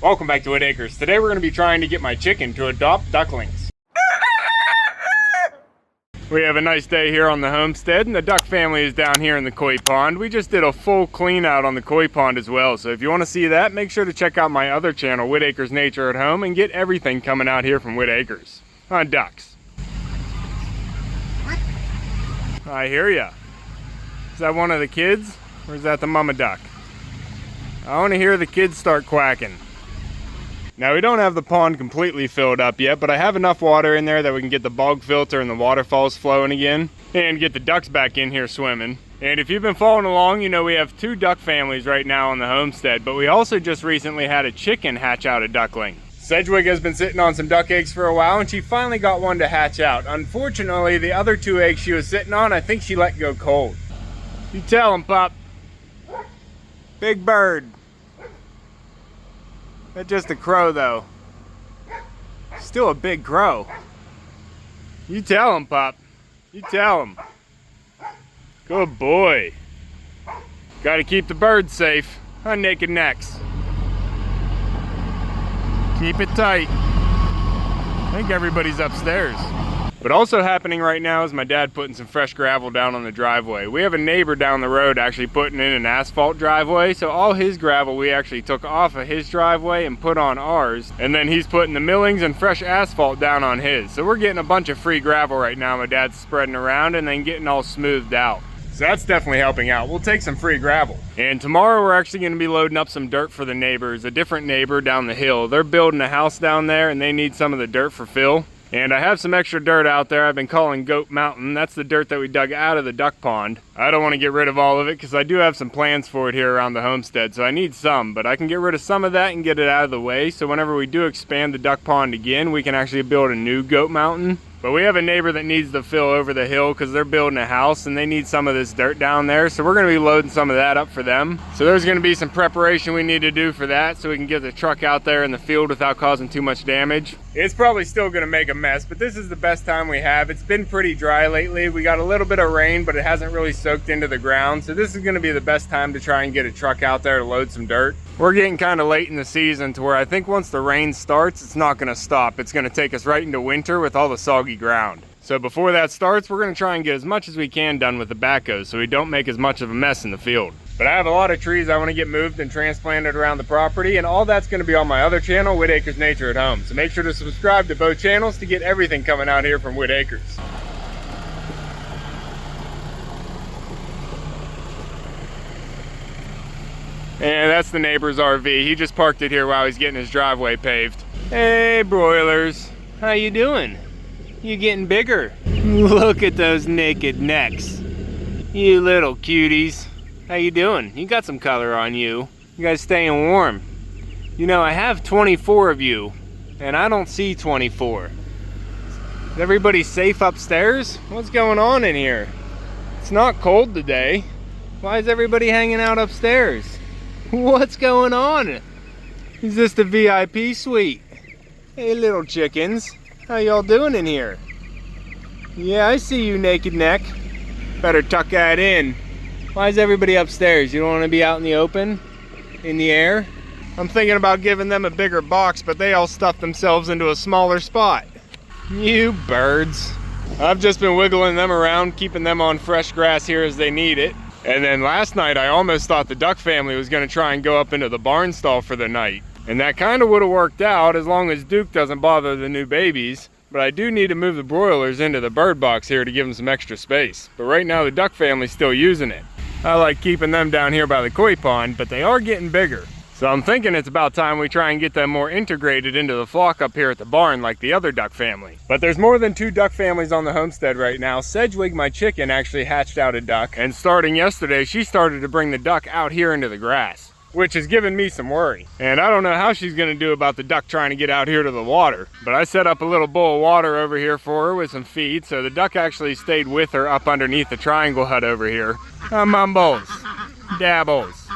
Welcome back to Whitt Acres. Today we're going to be trying to get my chicken to adopt ducklings. We have a nice day here on the homestead, and the duck family is down here in the koi pond. We just did a full clean out on the koi pond as well, so if you want to see that, make sure to check out my other channel, Whitt Acres Nature at Home, and get everything coming out here from Whitt Acres on ducks. I hear ya. Is that one of the kids, or is that the mama duck? I want to hear the kids start quacking. Now, we don't have the pond completely filled up yet, but I have enough water in there that we can get the bog filter and the waterfalls flowing again and get the ducks back in here swimming. And if you've been following along, you know we have 2 duck families right now on the homestead, but we also just recently had a chicken hatch out a duckling. Sedgwig has been sitting on some duck eggs for a while, and she finally got one to hatch out. Unfortunately, the other 2 eggs she was sitting on, I think she let go cold. You tell him, pup. Big bird. That's just a crow, though. Still a big crow. You tell him, pup. You tell him. Good boy. Gotta keep the birds safe on naked necks. Keep it tight. I think everybody's upstairs. But also happening right now is my dad putting some fresh gravel down on the driveway. We have a neighbor down the road actually putting in an asphalt driveway, so all his gravel we actually took off of his driveway and put on ours, and then he's putting the millings and fresh asphalt down on his. So we're getting a bunch of free gravel right now my dad's spreading around and then getting all smoothed out. So that's definitely helping out. We'll take some free gravel. And tomorrow we're actually going to be loading up some dirt for the neighbors, a different neighbor down the hill. They're building a house down there and they need some of the dirt for fill. And I have some extra dirt out there I've been calling Goat Mountain. That's the dirt that we dug out of the duck pond. I don't want to get rid of all of it because I do have some plans for it here around the homestead, so I need some, but I can get rid of some of that and get it out of the way, so whenever we do expand the duck pond again, we can actually build a new Goat Mountain. But we have a neighbor that needs to fill over the hill because they're building a house and they need some of this dirt down there. So we're going to be loading some of that up for them. So there's going to be some preparation we need to do for that so we can get the truck out there in the field without causing too much damage. It's probably still going to make a mess, but this is the best time we have. It's been pretty dry lately. We got a little bit of rain, but it hasn't really soaked into the ground. So this is going to be the best time to try and get a truck out there to load some dirt. We're getting kind of late in the season to where I think once the rain starts, it's not going to stop. It's going to take us right into winter with all the soggy ground. So before that starts, we're going to try and get as much as we can done with the backhoes so we don't make as much of a mess in the field. But I have a lot of trees I want to get moved and transplanted around the property, and all that's going to be on my other channel, Whitt Acres Nature at Home. So make sure to subscribe to both channels to get everything coming out here from Whitt Acres. And that's the neighbor's RV. He just parked it here while he's getting his driveway paved. Hey, broilers. How you doing? You getting bigger? Look at those naked necks. You little cuties. How you doing? You got some color on you. You guys staying warm. You know, I have 24 of you, and I don't see 24. Is everybody safe upstairs? What's going on in here? It's not cold today. Why is everybody hanging out upstairs? What's going on? Is this the VIP suite? Hey little chickens, how y'all doing in here? Yeah, I see you, naked neck. Better tuck that in. Why is everybody upstairs? You don't want to be out in the open? In the air? I'm thinking about giving them a bigger box, but they all stuffed themselves into a smaller spot. You birds. I've just been wiggling them around, keeping them on fresh grass here as they need it. And then last night I almost thought the duck family was going to try and go up into the barn stall for the night. And that kind of would have worked out as long as Duke doesn't bother the new babies. But I do need to move the broilers into the bird box here to give them some extra space. But right now the duck family's still using it. I like keeping them down here by the koi pond, but they are getting bigger. So I'm thinking it's about time we try and get them more integrated into the flock up here at the barn like the other duck family. But there's more than 2 duck families on the homestead right now. Sedwig, my chicken, actually hatched out a duck. And starting yesterday, she started to bring the duck out here into the grass, which has given me some worry. And I don't know how she's gonna do about the duck trying to get out here to the water. But I set up a little bowl of water over here for her with some feed, so the duck actually stayed with her up underneath the triangle hut over here. Mumbles, dabbles.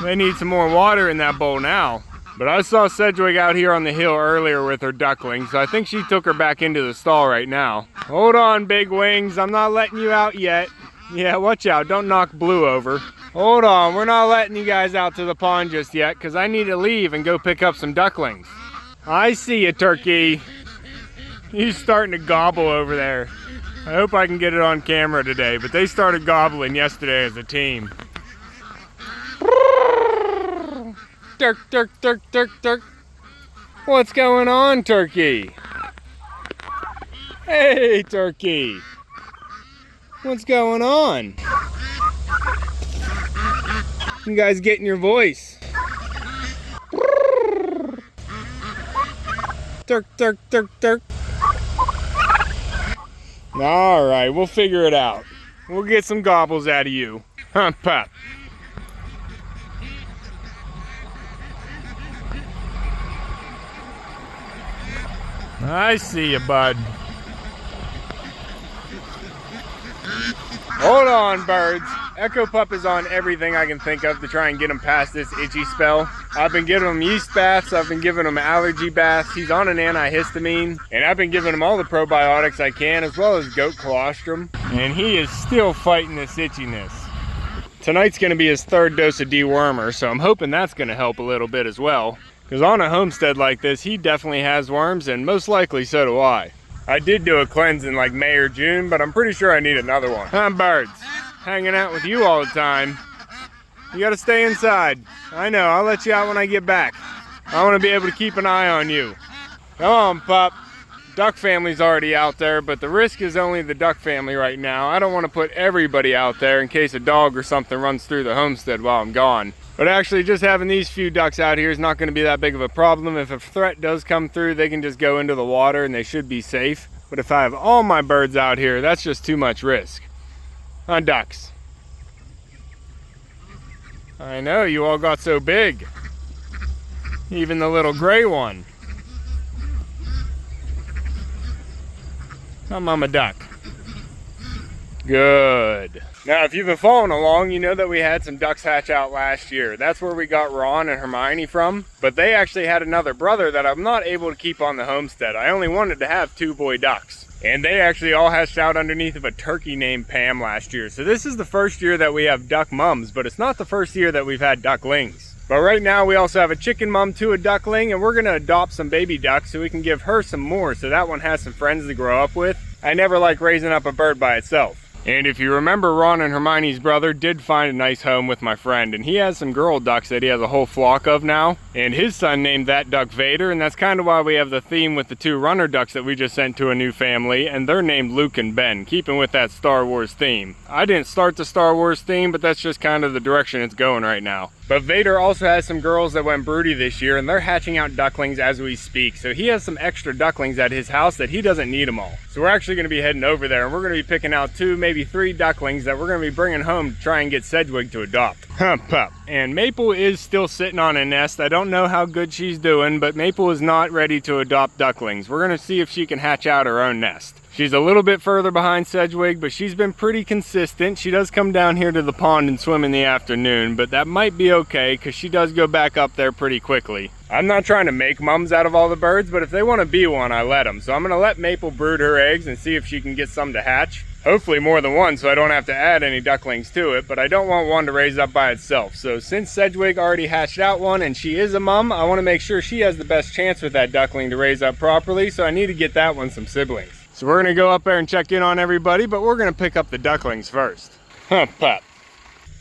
They need some more water in that bowl now. But I saw Sedwig out here on the hill earlier with her ducklings, so I think she took her back into the stall right now. Hold on, big wings, I'm not letting you out yet. Yeah, watch out, don't knock Blue over. Hold on, we're not letting you guys out to the pond just yet because I need to leave and go pick up some ducklings. I see you, Turkey. He's starting to gobble over there. I hope I can get it on camera today, but they started gobbling yesterday as a team. Turk, turk, turk, turk, turk. What's going on, Turkey? Hey, Turkey. What's going on? You guys getting your voice? Turk, turk, turk, turk. All right, we'll figure it out. We'll get some gobbles out of you. Huh, Pup? I see you, bud. Hold on, birds. Echo Pup is on everything I can think of to try and get him past this itchy spell. I've been giving him yeast baths, I've been giving him allergy baths, he's on an antihistamine, and I've been giving him all the probiotics I can, as well as goat colostrum, and he is still fighting this itchiness. Tonight's gonna be his third dose of dewormer, so I'm hoping that's gonna help a little bit as well, because on a homestead like this, he definitely has worms, and most likely so do I. I did do a cleanse in like May or June, but I'm pretty sure I need another one. I'm birds. Hanging out with you all the time. You gotta stay inside. I know, I'll let you out when I get back. I wanna be able to keep an eye on you. Come on, Pup. Duck family's already out there, but the risk is only the duck family right now. I don't wanna put everybody out there in case a dog or something runs through the homestead while I'm gone. But actually, just having these few ducks out here is not gonna be that big of a problem. If a threat does come through, they can just go into the water and they should be safe. But if I have all my birds out here, that's just too much risk. On ducks. I know, you all got so big. Even the little gray one. Come on, Mama Duck. Good. Now, if you've been following along, you know that we had some ducks hatch out last year. That's where we got Ron and Hermione from. But they actually had another brother that I'm not able to keep on the homestead. I only wanted to have 2 boy ducks. And they actually all hatched out underneath of a turkey named Pam last year. So this is the first year that we have duck mums, but it's not the first year that we've had ducklings. But right now we also have a chicken mum to a duckling, and we're gonna adopt some baby ducks so we can give her some more so that one has some friends to grow up with. I never like raising up a bird by itself. And if you remember, Ron and Hermione's brother did find a nice home with my friend, and he has some girl ducks that he has a whole flock of now. And his son named that duck Vader, and that's kind of why we have the theme with the 2 runner ducks that we just sent to a new family, and they're named Luke and Ben, keeping with that Star Wars theme. I didn't start the Star Wars theme, but that's just kind of the direction it's going right now. But Vader also has some girls that went broody this year, and they're hatching out ducklings as we speak. So he has some extra ducklings at his house that he doesn't need them all. So we're actually going to be heading over there, and we're going to be picking out 2, maybe 3 ducklings that we're going to be bringing home to try and get Sedwig to adopt. Huh, Pup. And Maple is still sitting on a nest. I don't know how good she's doing, but Maple is not ready to adopt ducklings. We're going to see if she can hatch out her own nest. She's a little bit further behind Sedgwig, but she's been pretty consistent. She does come down here to the pond and swim in the afternoon, but that might be okay because she does go back up there pretty quickly. I'm not trying to make mums out of all the birds, but if they want to be one, I let them. So I'm going to let Maple brood her eggs and see if she can get some to hatch. Hopefully more than one, so I don't have to add any ducklings to it, but I don't want one to raise up by itself. So since Sedgwig already hatched out one and she is a mum, I want to make sure she has the best chance with that duckling to raise up properly, so I need to get that one some siblings. So we're going to go up there and check in on everybody, but we're going to pick up the ducklings first. Huh, Pup.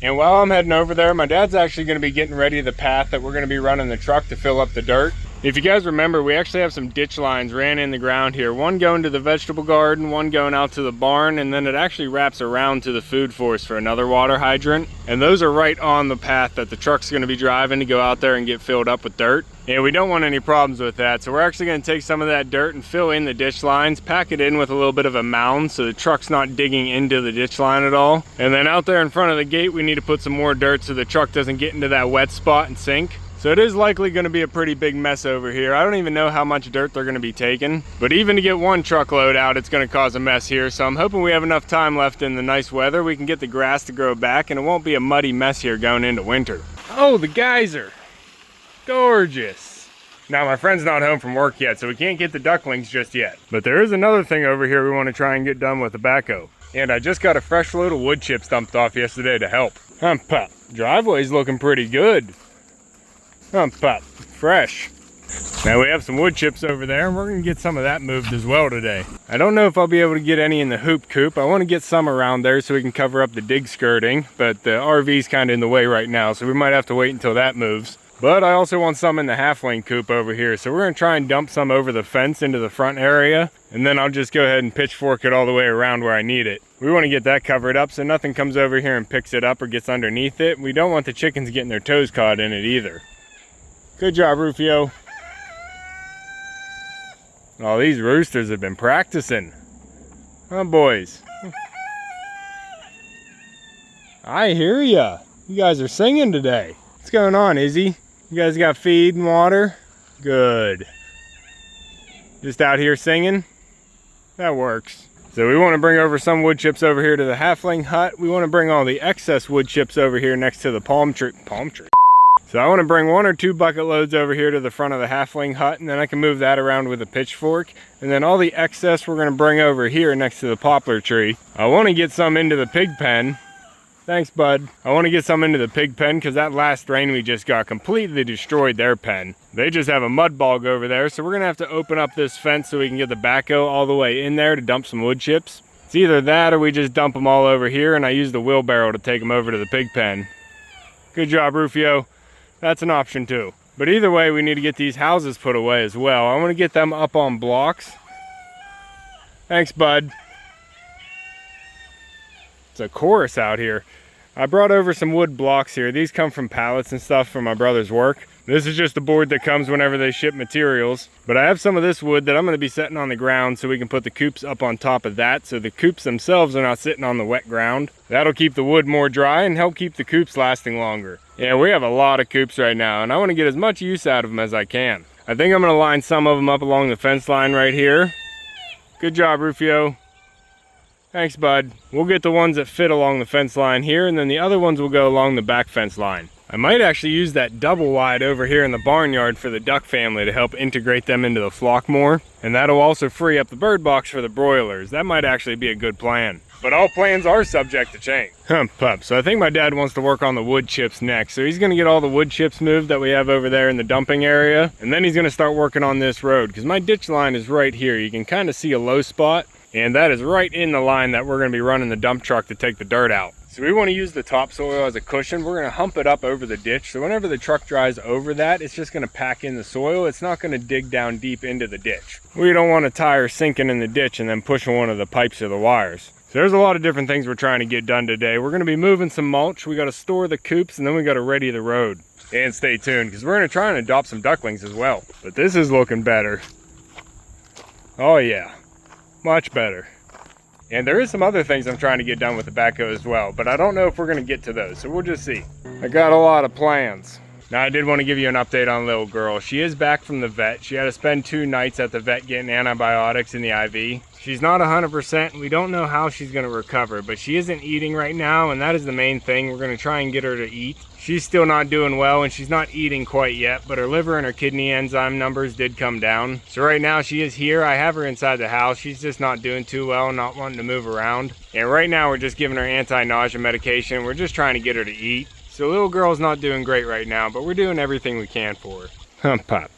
And while I'm heading over there, my dad's actually going to be getting ready the path that we're going to be running the truck to fill up the dirt. If you guys remember, we actually have some ditch lines ran in the ground here. One going to the vegetable garden, one going out to the barn, and then it actually wraps around to the food forest for another water hydrant. And those are right on the path that the truck's going to be driving to go out there and get filled up with dirt. And we don't want any problems with that, so we're actually going to take some of that dirt and fill in the ditch lines, pack it in with a little bit of a mound so the truck's not digging into the ditch line at all. And then out there in front of the gate, we need to put some more dirt so the truck doesn't get into that wet spot and sink. So it is likely going to be a pretty big mess over here. I don't even know how much dirt they're going to be taking, but even to get one truckload out, it's going to cause a mess here. So I'm hoping we have enough time left in the nice weather. We can get the grass to grow back and it won't be a muddy mess here going into winter. Oh, the geyser. Gorgeous. Now my friend's not home from work yet, so we can't get the ducklings just yet. But there is another thing over here we want to try and get done with the backhoe. And I just got a fresh load of wood chips dumped off yesterday to help. Pup. Driveway's looking pretty good. Pup. Fresh. Now we have some wood chips over there, and we're gonna get some of that moved as well today. I don't know if I'll be able to get any in the hoop coop. I want to get some around there so we can cover up the dig skirting, but the RV's kind of in the way right now, so we might have to wait until that moves. But I also want some in the halfling coop over here, so we're gonna try and dump some over the fence into the front area, and then I'll just go ahead and pitchfork it all the way around where I need it. We want to get that covered up so nothing comes over here and picks it up or gets underneath it. We don't want the chickens getting their toes caught in it either. Good job, Rufio. Oh, these roosters have been practicing. Huh, boys? I hear ya. You guys are singing today. What's going on, Izzy? You guys got feed and water? Good. Just out here singing? That works. So we want to bring over some wood chips over here to the halfling hut. We want to bring all the excess wood chips over here next to the palm tree. So I want to bring 1 or 2 bucket loads over here to the front of the halfling hut, and then I can move that around with a pitchfork. And then all the excess we're going to bring over here next to the poplar tree. I want to get some into the pig pen. Thanks, bud. I want to get some into the pig pen because that last rain we just got completely destroyed their pen. They just have a mud bog over there, so we're going to have to open up this fence so we can get the backhoe all the way in there to dump some wood chips. It's either that or we just dump them all over here and I use the wheelbarrow to take them over to the pig pen. Good job, Rufio. That's an option too. But either way, we need to get these houses put away as well. I want to get them up on blocks. Thanks, bud. It's a chorus out here. I brought over some wood blocks here. These come from pallets and stuff from my brother's work. This is just the board that comes whenever they ship materials. But I have some of this wood that I'm going to be setting on the ground so we can put the coops up on top of that so the coops themselves are not sitting on the wet ground. That'll keep the wood more dry and help keep the coops lasting longer. Yeah, we have a lot of coops right now and I want to get as much use out of them as I can. I think I'm going to line some of them up along the fence line right here. Good job, Rufio. Thanks, bud. We'll get the ones that fit along the fence line here, and then the other ones will go along the back fence line. I might actually use that double wide over here in the barnyard for the duck family to help integrate them into the flock more. And that'll also free up the bird box for the broilers. That might actually be a good plan. But all plans are subject to change. Pup. So I think my dad wants to work on the wood chips next. So he's gonna get all the wood chips moved that we have over there in the dumping area. And then he's gonna start working on this road, because my ditch line is right here. You can kind of see a low spot. And that is right in the line that we're going to be running the dump truck to take the dirt out. So we want to use the topsoil as a cushion. We're going to hump it up over the ditch. So whenever the truck drives over that, it's just going to pack in the soil. It's not going to dig down deep into the ditch. We don't want a tire sinking in the ditch and then pushing one of the pipes or the wires. So there's a lot of different things we're trying to get done today. We're going to be moving some mulch. We got to store the coops and then we got to ready the road. And stay tuned because we're going to try and adopt some ducklings as well. But this is looking better. Oh yeah, much better. And there is some other things I'm trying to get done with the backhoe as well, but I don't know if we're going to get to those, so we'll just see. I got a lot of plans. Now I did want to give you an update on little girl. She is back from the vet. She had to spend 2 nights at the vet getting antibiotics in the IV. She's not 100% and we don't know how she's going to recover, but she isn't eating right now and that is the main thing. We're going to try and get her to eat. She's still not doing well and she's not eating quite yet, but her liver and her kidney enzyme numbers did come down. So right now she is here. I have her inside the house. She's just not doing too well, not wanting to move around. And right now we're just giving her anti-nausea medication. We're just trying to get her to eat. So little girl's not doing great right now, but we're doing everything we can for her. Pop.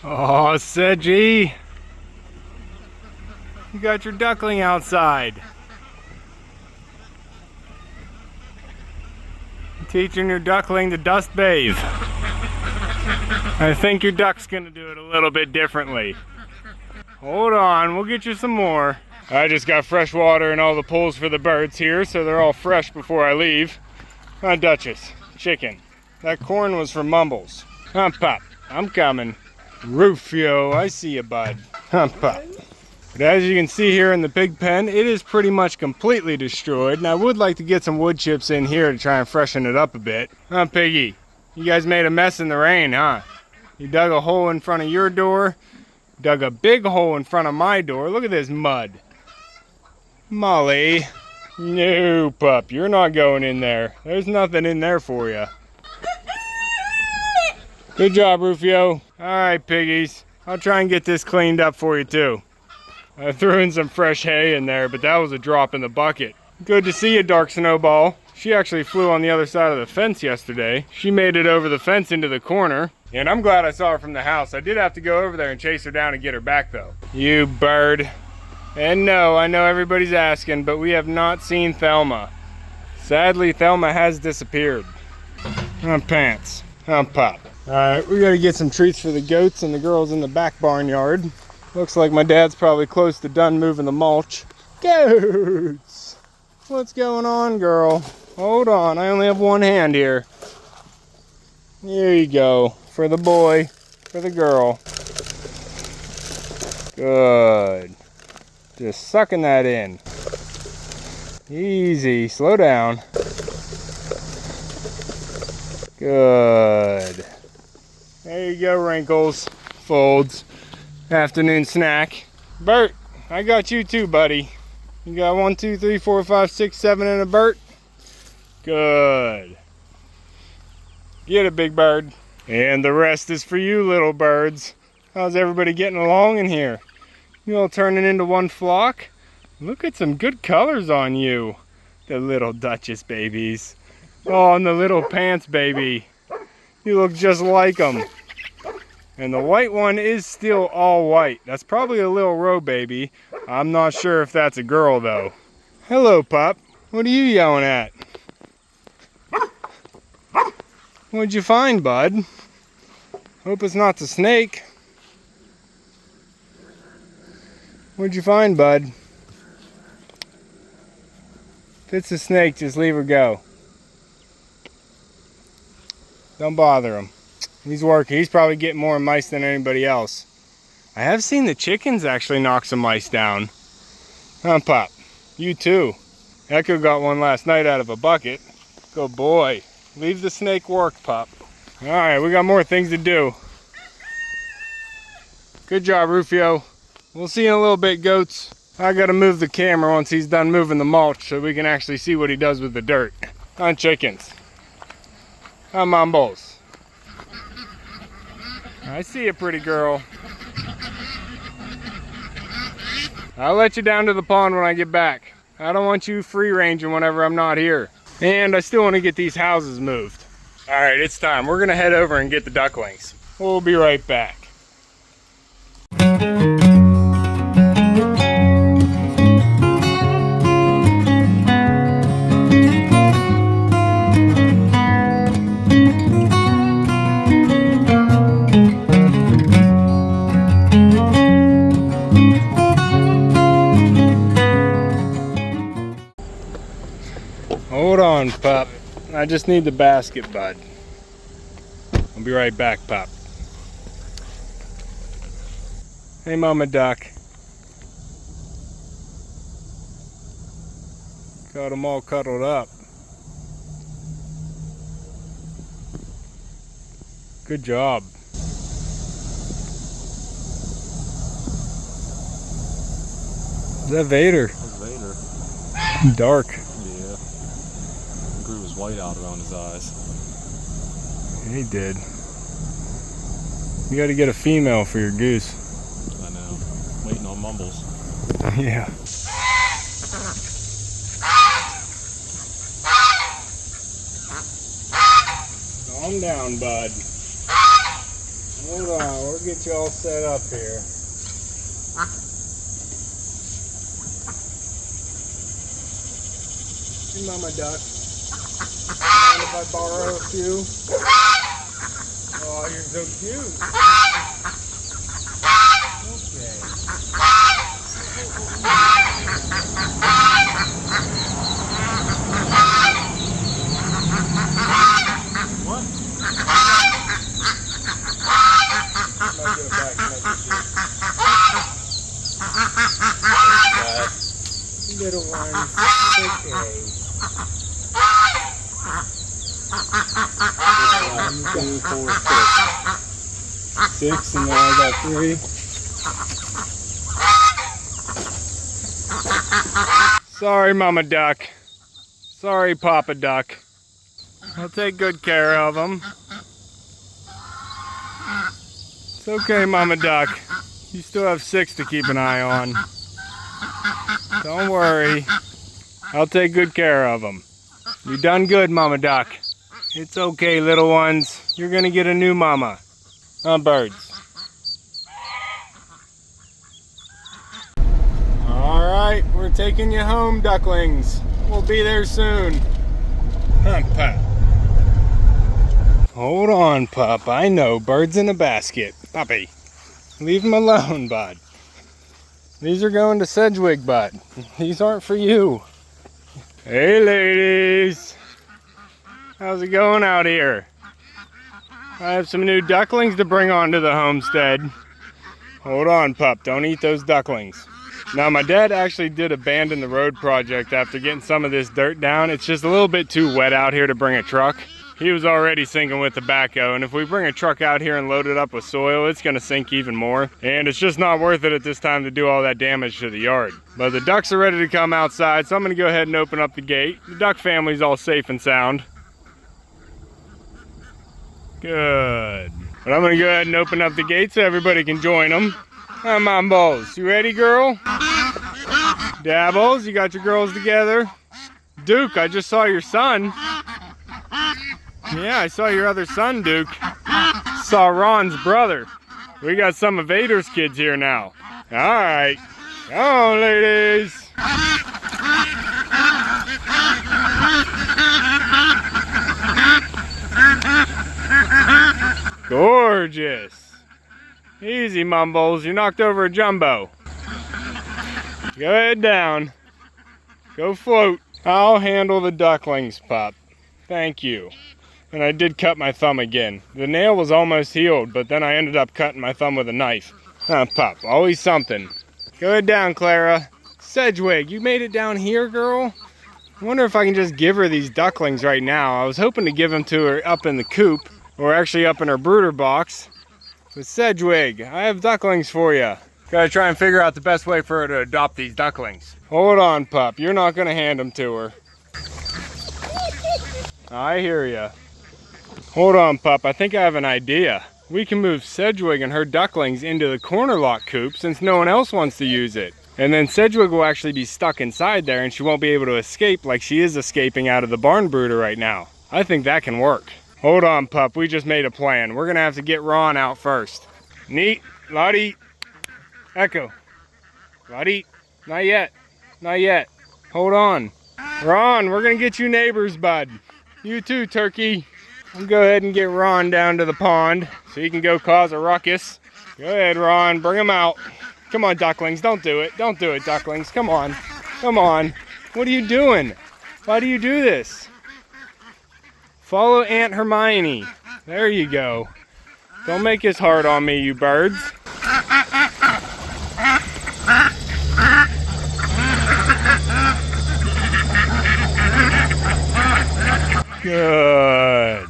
Oh, Sedgwig, you got your duckling outside. Teaching your duckling to dust bathe. I think your duck's gonna do it a little bit differently. Hold on, we'll get you some more. I just got fresh water and all the pools for the birds here, so they're all fresh before I leave. Duchess, chicken. That corn was for Mumbles. Pop, I'm coming. Rufio, I see you, bud. Pop. But as you can see here in the pig pen, it is pretty much completely destroyed, and I would like to get some wood chips in here to try and freshen it up a bit. Piggy? You guys made a mess in the rain, huh? You dug a hole in front of your door, dug a big hole in front of my door. Look at this mud. Molly. No, pup, you're not going in there. There's nothing in there for you. Good job, Rufio. Alright, piggies. I'll try and get this cleaned up for you, too. I threw in some fresh hay in there, but that was a drop in the bucket. Good to see you, Dark Snowball. She actually flew on the other side of the fence yesterday. She made it over the fence into the corner, and I'm glad I saw her from the house. I did have to go over there and chase her down and get her back, though. You bird. And no, I know everybody's asking, but we have not seen Thelma. Sadly, Thelma has disappeared. Pants. Pop. Alright, we gotta get some treats for the goats and the girls in the back barnyard. Looks like my dad's probably close to done moving the mulch. Goats! What's going on, girl? Hold on, I only have one hand here. There you go. For the boy, for the girl. Good. Just sucking that in. Easy, slow down. Good. There you go, Wrinkles. Folds. Afternoon snack. Bert, I got you too, buddy. You got 1, 2, 3, 4, 5, 6, 7 and a Bert? Good. Get it, big bird. And the rest is for you, little birds. How's everybody getting along in here? You all turning into one flock? Look at some good colors on you. The little Duchess babies. Oh, and the little Pants baby. You look just like them. And the white one is still all white. That's probably a little row baby. I'm not sure if that's a girl though. Hello, pup. What are you yelling at? What'd you find, bud? Hope it's not the snake. What'd you find, bud? If it's a snake, just leave her go. Don't bother him. He's working. He's probably getting more mice than anybody else. I have seen the chickens actually knock some mice down. Pop. You too. Echo got one last night out of a bucket. Good boy. Leave the snake work, Pop. Alright, we got more things to do. Good job, Rufio. We'll see you in a little bit, goats. I gotta move the camera once he's done moving the mulch so we can actually see what he does with the dirt. On chickens. On mumbles. I see you, pretty girl. I'll let you down to the pond when I get back. I don't want you free ranging whenever I'm not here. And I still want to get these houses moved. Alright, it's time. We're gonna head over and get the ducklings. We'll be right back. Hold on, pup. I just need the basket, bud. I'll be right back, pup. Hey, Mama Duck. Got them all cuddled up. Good job. that Vader? That's Vader. Dark. Yeah. Grew his white out around his eyes. He did. You gotta get a female for your goose. I know. Waiting on Mumbles. Yeah. Calm down, bud. Hold on, we'll get you all set up here. Hey, Mama Duck. Mind if I borrow a few? Oh, you're so cute. Okay. What? Little ones, okay. 1, 2, 4, 6. 6, and then I got 3. Sorry, Mama Duck. Sorry, Papa Duck. I'll take good care of them. It's okay, Mama Duck. You still have 6 to keep an eye on. Don't worry. I'll take good care of them. You done good, Mama Duck. It's okay, little ones. You're gonna get a new mama. Huh, birds? Alright, we're taking you home, ducklings. We'll be there soon. Huh, Pup? Hold on, Pup. I know. Birds in a basket. Puppy. Leave them alone, bud. These are going to Sedgwig, bud. These aren't for you. Hey, ladies. How's it going out here? I have some new ducklings to bring onto the homestead. Hold on, Pup. Don't eat those ducklings. Now, my dad actually did abandon the road project after getting some of this dirt down. It's just a little bit too wet out here to bring a truck. He was already sinking with the backhoe, and if we bring a truck out here and load it up with soil, it's going to sink even more. And it's just not worth it at this time to do all that damage to the yard. But the ducks are ready to come outside, so I'm going to go ahead and open up the gate. The duck family's all safe and sound. Good. But I'm going to go ahead and open up the gate so everybody can join them. Come on, Bowls. You ready, girl? Dabbles, you got your girls together? Duke, I just saw your son. Yeah, I saw your other son, Duke. Saw Ron's brother. We got some of Vader's kids here now. Alright. Come on, ladies. Gorgeous. Easy, Mumbles. You knocked over a jumbo. Go ahead down. Go float. I'll handle the ducklings, Pup. Thank you. And I did cut my thumb again. The nail was almost healed, but then I ended up cutting my thumb with a knife. Pup, always something. Go ahead down, Clara. Sedgwig, you made it down here, girl? I wonder if I can just give her these ducklings right now. I was hoping to give them to her up in the coop, or actually up in her brooder box. But Sedgwig, I have ducklings for you. Gotta try and figure out the best way for her to adopt these ducklings. Hold on, Pup. You're not gonna hand them to her. I hear ya. Hold on, Pup. I think I have an idea. We can move Sedgwig and her ducklings into the corner lot coop since no one else wants to use it. And then Sedgwig will actually be stuck inside there and she won't be able to escape like she is escaping out of the barn brooder right now. I think that can work. Hold on, Pup. We just made a plan. We're gonna have to get Ron out first. Neat. Lottie. Echo. Lottie. Not yet. Not yet. Hold on. Ron, we're gonna get you neighbors, bud. You too, Turkey. I'll go ahead and get Ron down to the pond so he can go cause a ruckus. Go ahead, Ron. Bring him out. Come on, ducklings. Don't do it. Don't do it, ducklings. Come on. Come on. What are you doing? Why do you do this? Follow Aunt Hermione. There you go. Don't make this hard on me, you birds. Good.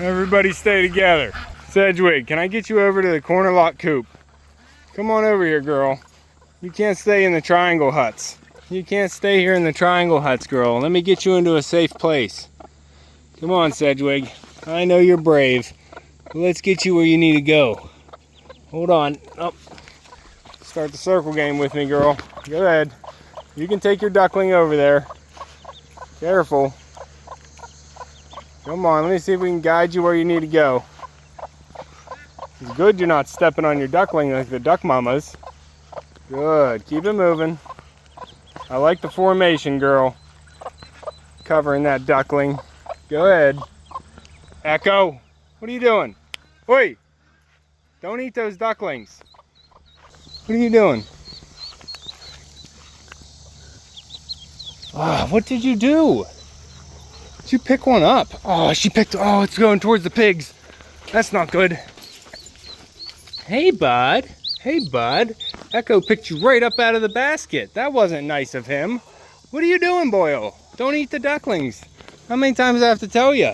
Everybody stay together. Sedgwig, can I get you over to the corner lot coop? Come on over here, girl. You can't stay in the triangle huts. You can't stay here in the triangle huts, girl. Let me get you into a safe place. Come on, Sedgwig. I know you're brave. Let's get you where you need to go. Hold on. Oh. Start the circle game with me, girl. Go ahead. You can take your duckling over there. Careful. Come on, let me see if we can guide you where you need to go. It's good you're not stepping on your duckling like the duck mamas. Good. Keep it moving. I like the formation, girl. Covering that duckling. Go ahead. Echo, what are you doing? Oi! Don't eat those ducklings. What are you doing? Ah, what did you do? Did you pick one up? Oh, oh, it's going towards the pigs. That's not good. Hey, bud. Hey, bud. Echo picked you right up out of the basket. That wasn't nice of him. What are you doing, Boyle? Don't eat the ducklings. How many times do I have to tell you?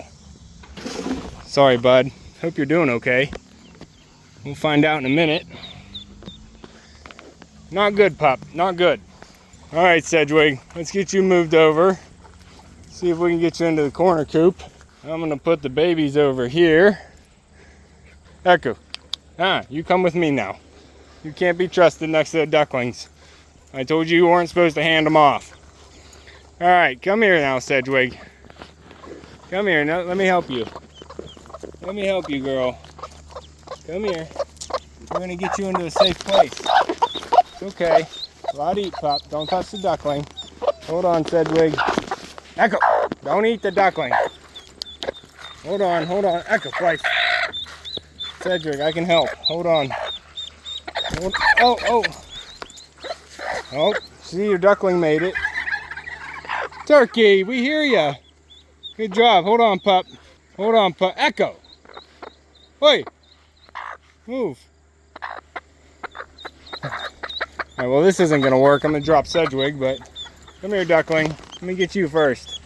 Sorry, bud. Hope you're doing okay. We'll find out in a minute. Not good, pup. Not good. All right, Sedgwig. Let's get you moved over. See if we can get you into the corner coop. I'm going to put the babies over here. Echo. You come with me now. You can't be trusted next to the ducklings. I told you weren't supposed to hand them off. All right, come here now, Sedgwig. Come here. Now, let me help you. Let me help you, girl. Come here. We're going to get you into a safe place. It's okay. A lot to eat, pup. Don't touch the duckling. Hold on, Sedwig. Echo, don't eat the duckling. Hold on. Echo, place. Sedgwig, I can help. Hold on. Oh, see, your duckling made it. Turkey, we hear ya. Good job. Hold on, pup. Echo. Wait. Move. All right, well, this isn't going to work. I'm going to drop Sedgwig, but come here, duckling. Let me get you first.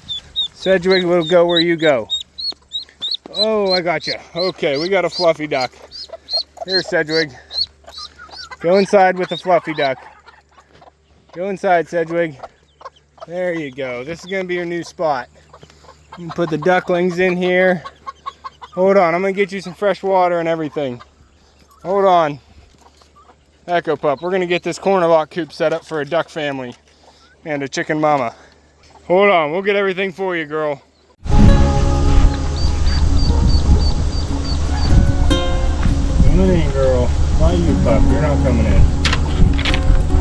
Sedgwig will go where you go. Oh, I got you. Okay, we got a fluffy duck. Here, Sedgwig. Go inside with the fluffy duck. Go inside, Sedgwig. There you go. This is going to be your new spot. You can put the ducklings in here. Hold on, I'm going to get you some fresh water and everything. Hold on. Echo Pup, we're going to get this corner lock coop set up for a duck family and a chicken mama. Hold on, we'll get everything for you, girl. Coming in, girl. Not you, Pup. You're not coming in.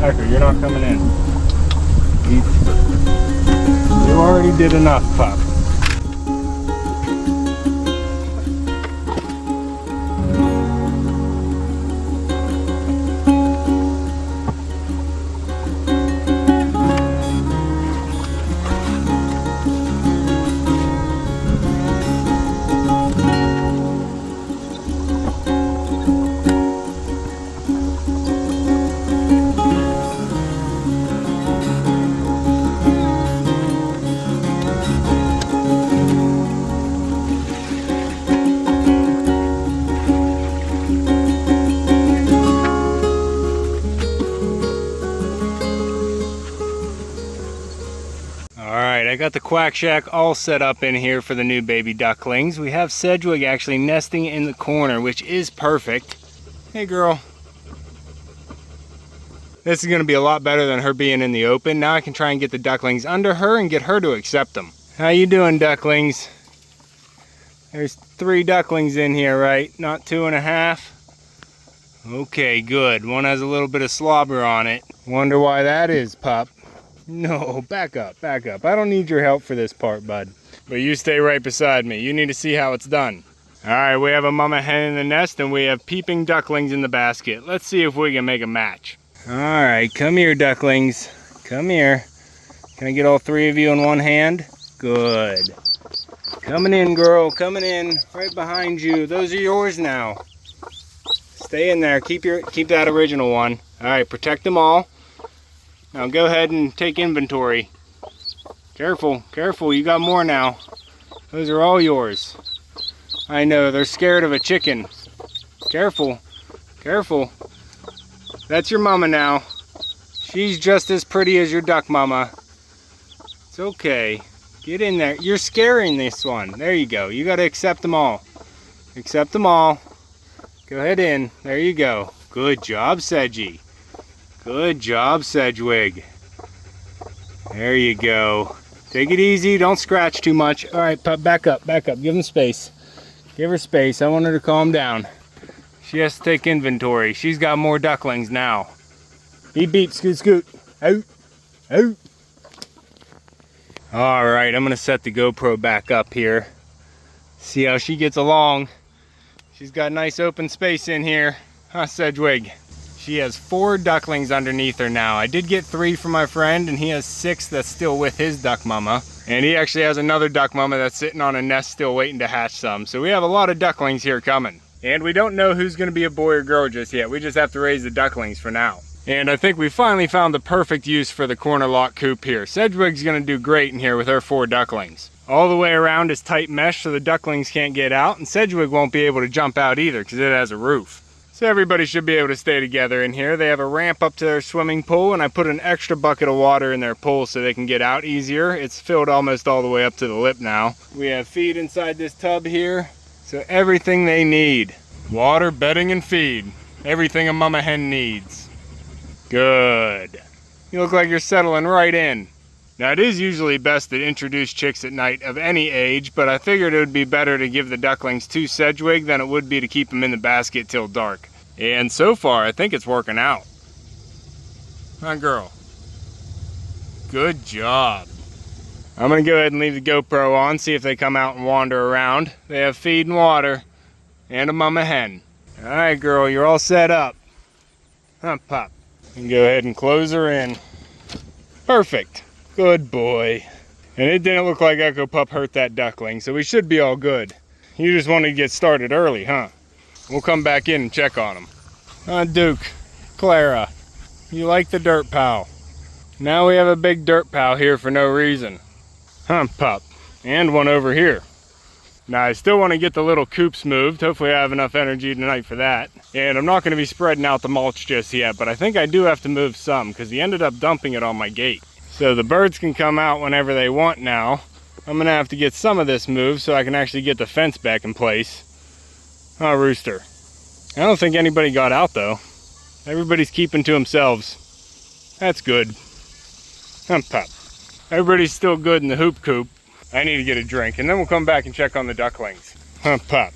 Echo, you're not coming in. You already did enough, Pup. I got the Quack Shack all set up in here for the new baby ducklings. We have Sedwig actually nesting in the corner, which is perfect. Hey, girl. This is going to be a lot better than her being in the open. Now I can try and get the ducklings under her and get her to accept them. How you doing, ducklings? There's 3 ducklings in here, right? Not 2.5? Okay, good. One has a little bit of slobber on it. Wonder why that is, pup. No, back up, back up. I don't need your help for this part, bud. But you stay right beside me. You need to see how it's done. All right, we have a mama hen in the nest and we have peeping ducklings in the basket. Let's see if we can make a match. All right, come here, ducklings. Come here. Can I get all 3 of you in one hand? Good. Coming in, girl, coming in. Right behind you. Those are yours now. Stay in there. Keep that original one. All right, protect them all. Now go ahead and take inventory. Careful, careful, you got more now. Those are all yours. I know, they're scared of a chicken. Careful, careful. That's your mama now. She's just as pretty as your duck mama. It's okay. Get in there. You're scaring this one. There you go. You got to accept them all. Accept them all. Go ahead in. There you go. Good job, Sedgy. Good job, Sedgwig. There you go. Take it easy. Don't scratch too much. All right, Pup, back up. Back up. Give them space. Give her space. I want her to calm down. She has to take inventory. She's got more ducklings now. Beep, beep, scoot, scoot. Out. Out. All right, I'm going to set the GoPro back up here. See how she gets along. She's got nice open space in here. Huh, Sedwig? She has 4 ducklings underneath her now. I did get 3 from my friend, and he has 6 that's still with his duck mama. And he actually has another duck mama that's sitting on a nest still waiting to hatch some. So we have a lot of ducklings here coming. And we don't know who's going to be a boy or girl just yet. We just have to raise the ducklings for now. And I think we finally found the perfect use for the corner lock coop here. Sedgwig's going to do great in here with her 4 ducklings. All the way around is tight mesh so the ducklings can't get out, and Sedgwig won't be able to jump out either because it has a roof. So everybody should be able to stay together in here. They have a ramp up to their swimming pool, and I put an extra bucket of water in their pool so they can get out easier. It's filled almost all the way up to the lip now. We have feed inside this tub here, so everything they need. Water, bedding, and feed. Everything a mama hen needs. Good. You look like you're settling right in. Now, it is usually best to introduce chicks at night of any age, but I figured it would be better to give the ducklings to Sedgwig than it would be to keep them in the basket till dark. And so far, I think it's working out. Huh, girl? Good job. I'm gonna go ahead and leave the GoPro on, see if they come out and wander around. They have feed and water, and a mama hen. All right, girl, you're all set up. Huh, Pup? And go ahead and close her in. Perfect. Good boy. And it didn't look like Echo Pup hurt that duckling, so we should be all good. You just wanted to get started early, huh? We'll come back in and check on him. Duke, Clara, you like the dirt pal. Now we have a big dirt pal here for no reason. Huh, Pup? And one over here. Now, I still want to get the little coops moved. Hopefully I have enough energy tonight for that. And I'm not going to be spreading out the mulch just yet, but I think I do have to move some because he ended up dumping it on my gate. So the birds can come out whenever they want now. I'm going to have to get some of this moved so I can actually get the fence back in place. Oh, rooster. I don't think anybody got out though. Everybody's keeping to themselves. That's good. Pup. Everybody's still good in the hoop coop. I need to get a drink, and then we'll come back and check on the ducklings. Pup.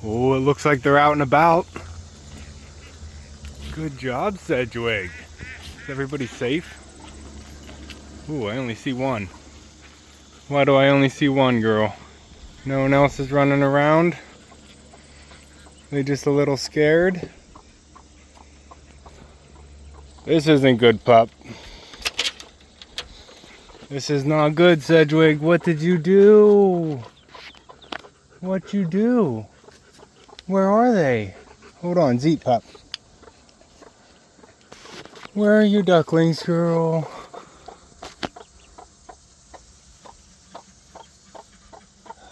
Oh, it looks like they're out and about. Good job, Sedgwig. Is everybody safe? Ooh, I only see one. Why do I only see one, girl? No one else is running around? They just a little scared? This isn't good, pup. This is not good, Sedgwig. What did you do? What you do? Where are they? Hold on, Zeet pup. Where are your ducklings, girl?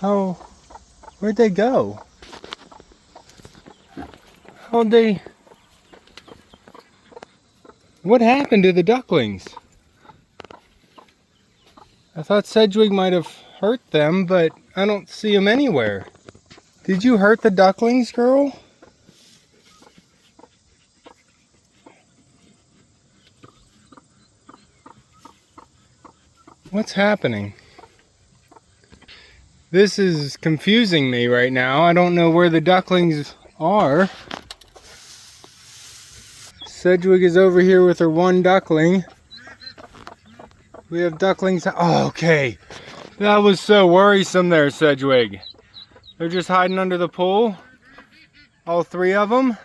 Oh, where'd they go? How'd they... What happened to the ducklings? I thought Sedgwig might have hurt them, but I don't see them anywhere. Did you hurt the ducklings, girl? What's happening? This is confusing me right now. I don't know where the ducklings are. Sedgwig is over here with her one duckling. We have ducklings. Oh, okay. That was so worrisome there, Sedgwig. They're just hiding under the pool. All three of them.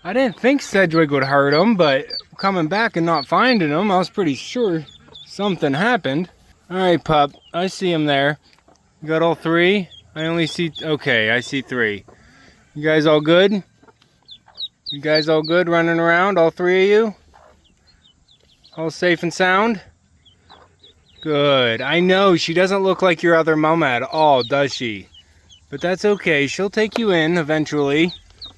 I didn't think Sedgwig would hurt them, but coming back and not finding them, I was pretty sure something happened. All right, pup. I see them there. You got all three? I only see... Okay, I see three. You guys all good? You guys all good running around, all three of you? All safe and sound? Good. I know, she doesn't look like your other mama at all, does she? But that's okay. She'll take you in eventually.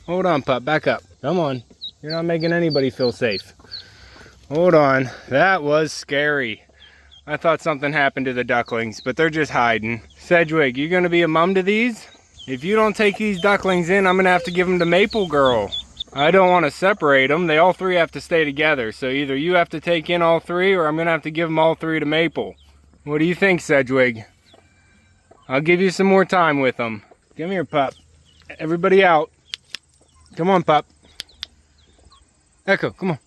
Hold on, pup. Back up. Come on. You're not making anybody feel safe. Hold on. That was scary. I thought something happened to the ducklings, but they're just hiding. Sedgwig, you gonna be a mom to these? If you don't take these ducklings in, I'm gonna have to give them to Maple Girl. I don't want to separate them. They all three have to stay together. So either you have to take in all three, or I'm gonna have to give them all three to Maple. What do you think, Sedgwig? I'll give you some more time with them. Come here, pup. Everybody out. Come on, pup. Echo, come on.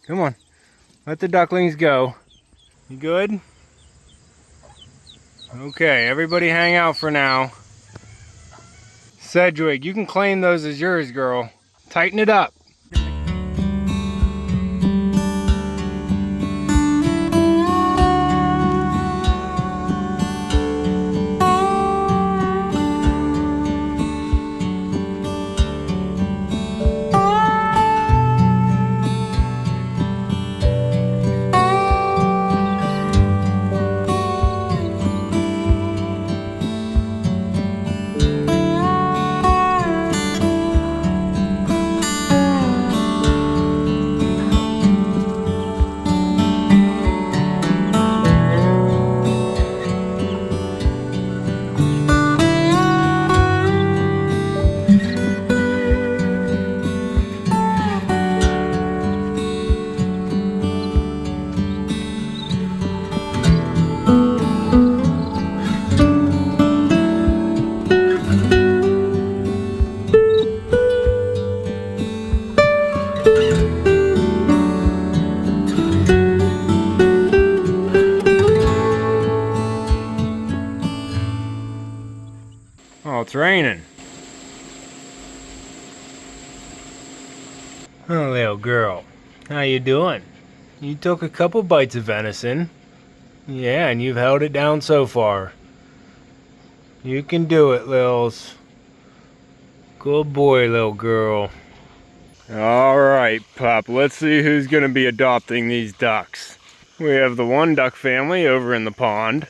Come on. Let the ducklings go. You good? Okay, everybody hang out for now. Sedgwig, you can claim those as yours, girl. Tighten it up. Oh, it's raining. Oh, little girl. How you doing? You took a couple bites of venison. Yeah, and you've held it down so far. You can do it, Lils. Good boy, little girl. All right, pup. Let's see who's going to be adopting these ducks. We have the one duck family over in the pond.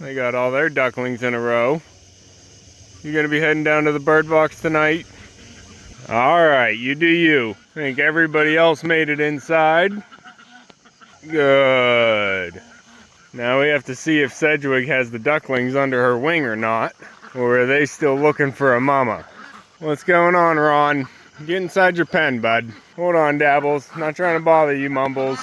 They got all their ducklings in a row. You gonna be heading down to the bird box tonight? Alright, you do you. I think everybody else made it inside. Good. Now we have to see if Sedgwig has the ducklings under her wing or not. Or are they still looking for a mama? What's going on, Ron? Get inside your pen, bud. Hold on, Dabbles. Not trying to bother you, Mumbles.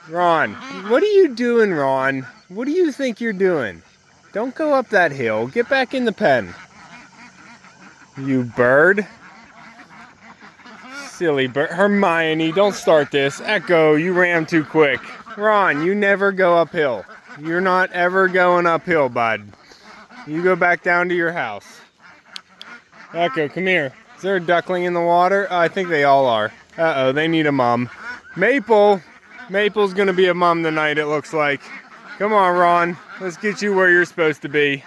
Ron, what are you doing, Ron? What do you think you're doing? don't go up that hill. Get back in the pen. You bird. Silly bird. Hermione, don't start this. Echo, you ran too quick. Ron, you never go uphill. You're not ever going uphill, bud. You go back down to your house. Echo, come here. Is there a duckling in the water? Oh, I think they all are. Uh-oh, they need a mom. Maple. Maple's gonna be a mom tonight, it looks like. Come on, Ron. Let's get you where you're supposed to be.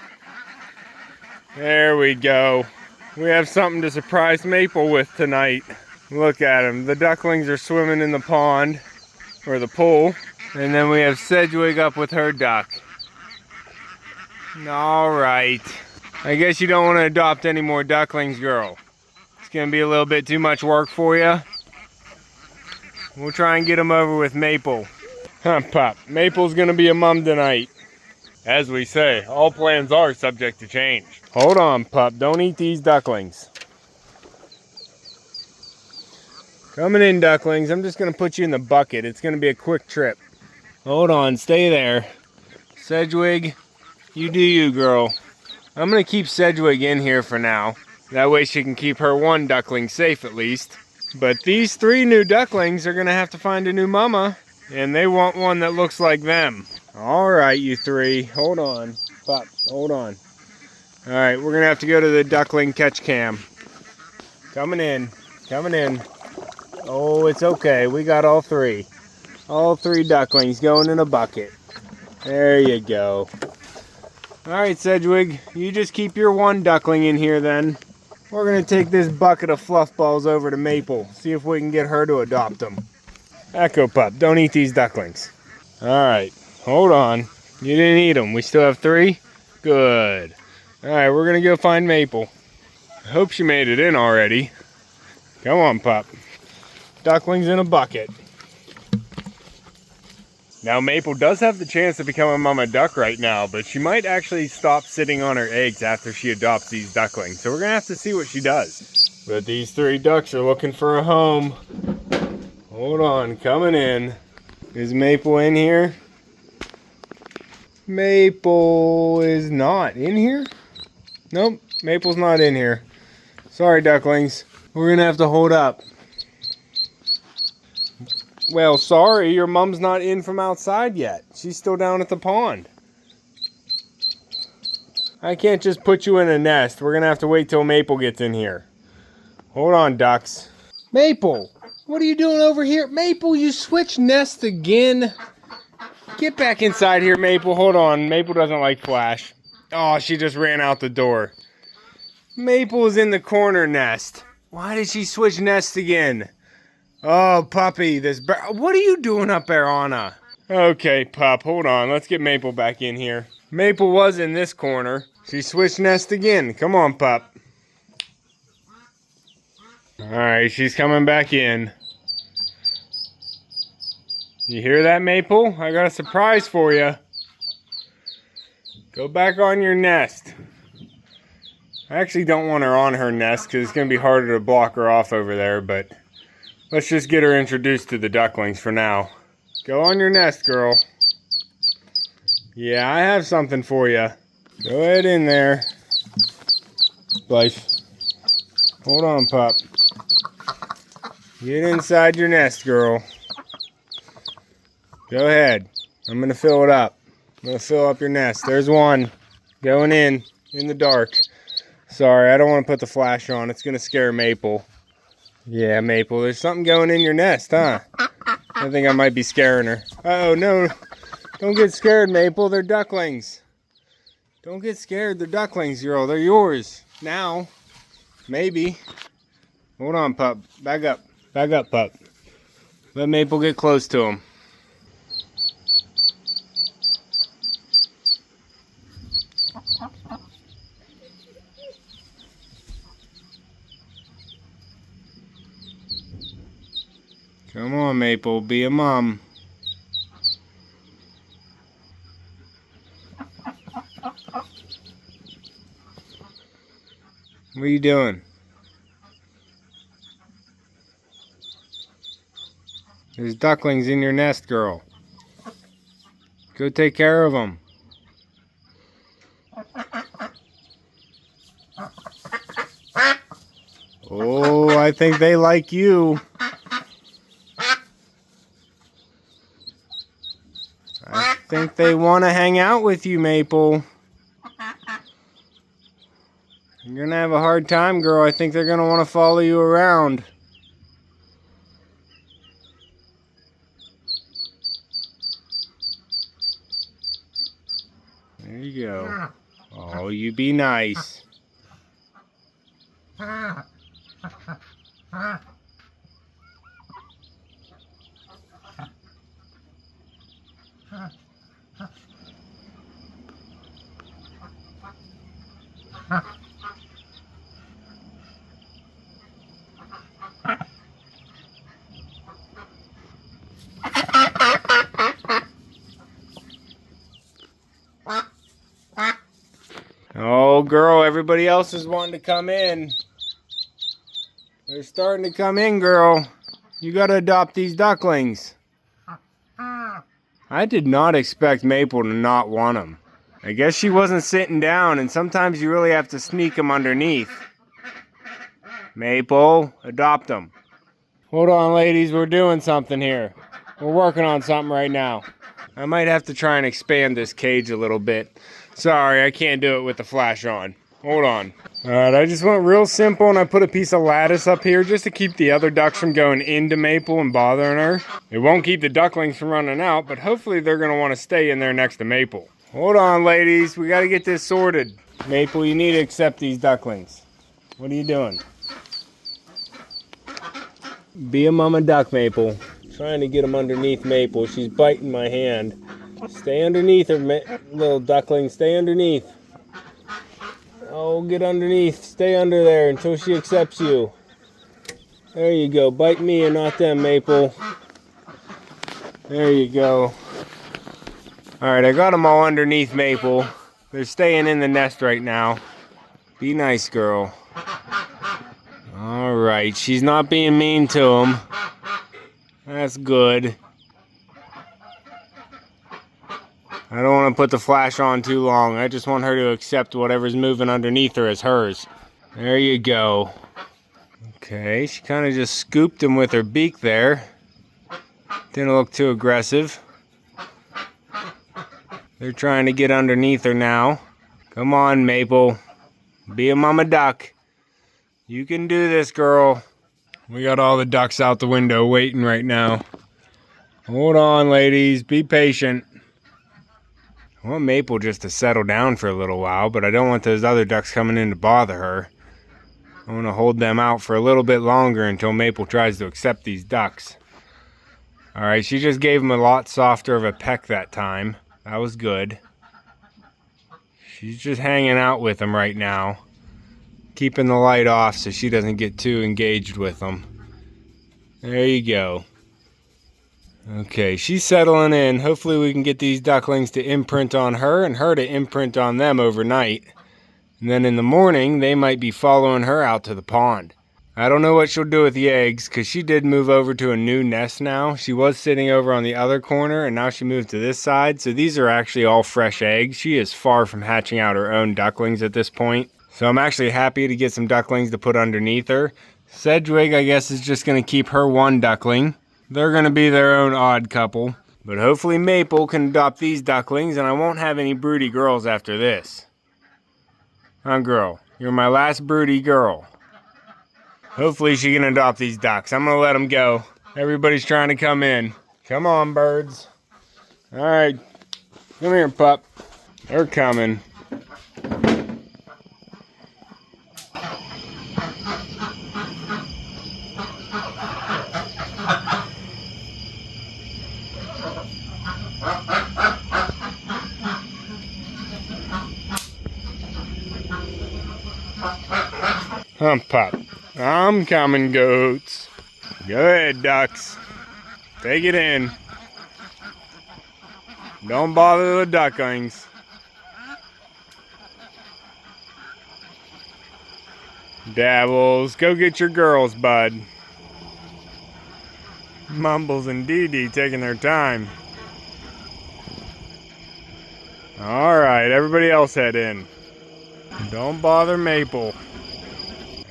There we go. We have something to surprise Maple with tonight. Look at him. The ducklings are swimming in the pond, or the pool. And then we have Sedgwig up with her duck. All right. I guess you don't want to adopt any more ducklings, girl. It's going to be a little bit too much work for you. We'll try and get them over with Maple. Huh, Pup. Maple's going to be a mom tonight. As we say, all plans are subject to change. Hold on, Pup. Don't eat these ducklings. Coming in, ducklings. I'm just going to put you in the bucket. It's going to be a quick trip. Hold on. Stay there. Sedwig, you do you, girl. I'm going to keep Sedwig in here for now. That way she can keep her one duckling safe at least. But these 3 new ducklings are going to have to find a new mama. And they want one that looks like them. Alright, you 3. Hold on. Pup, hold on. Alright, we're going to have to go to the duckling catch cam. Coming in. Coming in. Oh, it's okay. We got all 3. All 3 ducklings going in a bucket. There you go. Alright, Sedwig. You just keep your one duckling in here then. We're going to take this bucket of fluff balls over to Maple. See if we can get her to adopt them. Echo Pup, don't eat these ducklings. Alright. Hold on. You didn't eat them. We still have 3? Good. Alright, we're going to go find Maple. I hope she made it in already. Come on, Pup. Ducklings in a bucket. Now, Maple does have the chance to become a mama duck right now, but she might actually stop sitting on her eggs after she adopts these ducklings. So we're going to have to see what she does. But these 3 ducks are looking for a home. Hold on, coming in. Is Maple in here? Maple is not in here? Nope, Maple's not in here. Sorry, ducklings. We're gonna have to hold up. Well, sorry, your mom's not in from outside yet. She's still down at the pond. I can't just put you in a nest. We're gonna have to wait till Maple gets in here. Hold on, ducks. Maple, what are you doing over here? Maple, you switched nests again. Get back inside here, Maple. Hold on. Maple doesn't like flash. Oh, she just ran out the door. Maple is in the corner nest. Why did she switch nests again? Oh, puppy. What are you doing up there, Anna? Okay, Pup. Hold on. Let's get Maple back in here. Maple was in this corner. She switched nests again. Come on, Pup. Alright, she's coming back in. You hear that, Maple? I got a surprise for you. Go back on your nest. I actually don't want her on her nest because it's going to be harder to block her off over there, but let's just get her introduced to the ducklings for now. Go on your nest, girl. Yeah, I have something for you. Go ahead in there. Life. Hold on, Pup. Get inside your nest, girl. Go ahead. I'm going to fill it up. I'm going to fill up your nest. There's one. Going in the dark. Sorry, I don't want to put the flash on. It's going to scare Maple. Yeah, Maple, there's something going in your nest, huh? I think I might be scaring her. Uh-oh, no. Don't get scared, Maple. They're ducklings. Don't get scared. They're ducklings, girl. They're yours. Now. Maybe. Hold on, Pup. Back up. Back up, Pup. Let Maple get close to him. Come on, Maple, be a mom. What are you doing? There's ducklings in your nest, girl. Go take care of them. Oh, I think they like you. I think they want to hang out with you, Maple. You're gonna have a hard time, girl. I think they're gonna want to follow you around. There you go. Oh, you be nice. Oh, girl, everybody else is wanting to come in. They're starting to come in, girl. You gotta adopt these ducklings. I did not expect Maple to not want them. I guess she wasn't sitting down, and sometimes you really have to sneak them underneath. Maple, adopt them. Hold on, ladies, we're doing something here. We're working on something right now. I might have to try and expand this cage a little bit. Sorry, I can't do it with the flash on. Hold on. Alright, I just went real simple and I put a piece of lattice up here just to keep the other ducks from going into Maple and bothering her. It won't keep the ducklings from running out, but hopefully they're going to want to stay in there next to Maple. Hold on, ladies. We got to get this sorted. Maple, you need to accept these ducklings. What are you doing? Be a mama duck, Maple. Trying to get them underneath Maple. She's biting my hand. Stay underneath her, little duckling. Stay underneath. Oh, get underneath. Stay under there until she accepts you. There you go. Bite me and not them, Maple. There you go. Alright, I got them all underneath Maple. They're staying in the nest right now. Be nice, girl. Alright, she's not being mean to them. That's good. I don't want to put the flash on too long. I just want her to accept whatever's moving underneath her as hers. There you go. Okay, she kind of just scooped him with her beak there. Didn't look too aggressive. They're trying to get underneath her now. Come on, Maple. Be a mama duck. You can do this, girl. We got all the ducks out the window waiting right now. Hold on, ladies. Be patient. I want Maple just to settle down for a little while, but I don't want those other ducks coming in to bother her. I want to hold them out for a little bit longer until Maple tries to accept these ducks. Alright, she just gave him a lot softer of a peck that time. That was good. She's just hanging out with him right now. Keeping the light off so she doesn't get too engaged with them. There you go. Okay, she's settling in. Hopefully we can get these ducklings to imprint on her and her to imprint on them overnight. And then in the morning, they might be following her out to the pond. I don't know what she'll do with the eggs, because she did move over to a new nest now. She was sitting over on the other corner, and now she moved to this side. So these are actually all fresh eggs. She is far from hatching out her own ducklings at this point. So I'm actually happy to get some ducklings to put underneath her. Sedgwig, I guess, is just going to keep her one duckling. They're going to be their own odd couple. But hopefully Maple can adopt these ducklings, and I won't have any broody girls after this. Huh, girl? You're my last broody girl. Hopefully she can adopt these ducks. I'm going to let them go. Everybody's trying to come in. Come on, birds. All right. Come here, pup. They're coming. Pup. I'm coming, goats. Go ahead, ducks. Take it in. Don't bother the ducklings. Dabbles, go get your girls, bud. Mumbles and Dee Dee taking their time. Alright, everybody else head in. Don't bother Maple.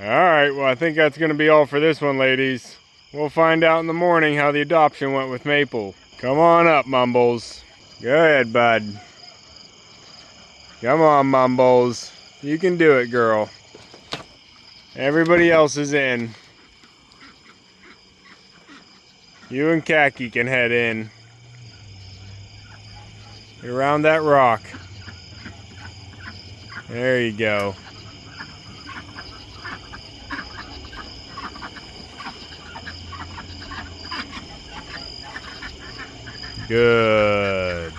Alright, well I think that's going to be all for this one, ladies. We'll find out in the morning how the adoption went with Maple. Come on up, Mumbles. Go ahead, bud. Come on, Mumbles. You can do it, girl. Everybody else is in. You and Khaki can head in. Get around that rock. There you go. Good.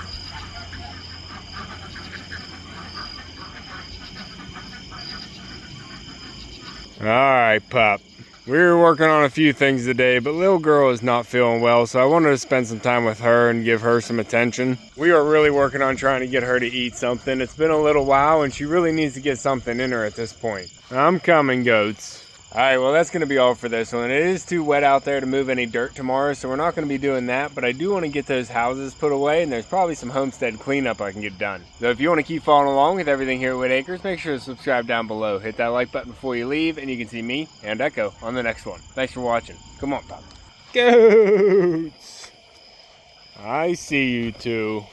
Alright, pup. We were working on a few things today, but little girl is not feeling well, so I wanted to spend some time with her and give her some attention. We are really working on trying to get her to eat something. It's been a little while, and she really needs to get something in her at this point. I'm coming, goats. Alright, well that's going to be all for this one. It is too wet out there to move any dirt tomorrow, so we're not going to be doing that, but I do want to get those houses put away, and there's probably some homestead cleanup I can get done. So if you want to keep following along with everything here at Whitt Acres, make sure to subscribe down below. Hit that like button before you leave, and you can see me and Echo on the next one. Thanks for watching. Come on, Pop. Goats! I see you two.